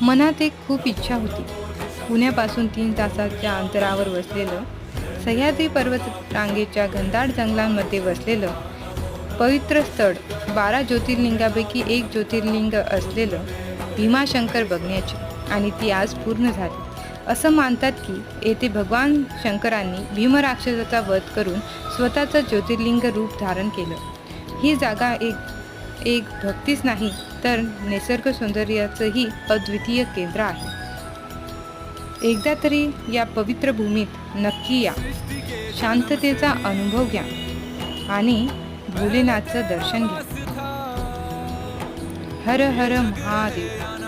मनात एक खूप इच्छा होती. पुण्यापासून 3 तासाच्या अंतरावर वसलेलं, सह्याद्री पर्वत रांगेच्या घनदाट जंगलांमध्ये वसलेलं पवित्र स्थळ, 12 ज्योतिर्लिंगापैकी एक ज्योतिर्लिंग असलेलं भीमाशंकर बघण्याची, आणि ती आज पूर्ण झाली. असं मानतात की येथे भगवान शंकरांनी भीमराक्षसाचा वध करून स्वतःचं ज्योतिर्लिंग रूप धारण केलं. ही जागा एक एक भक्तीच नाही, तर निसर्ग सौंदर्याचंही अद्वितीय केंद्र आहे. एकदा तरी या पवित्र भूमीत नक्की या, शांततेचा अनुभव घ्या आणि भोलेनाथचं दर्शन घ्या. हर हर महादेव.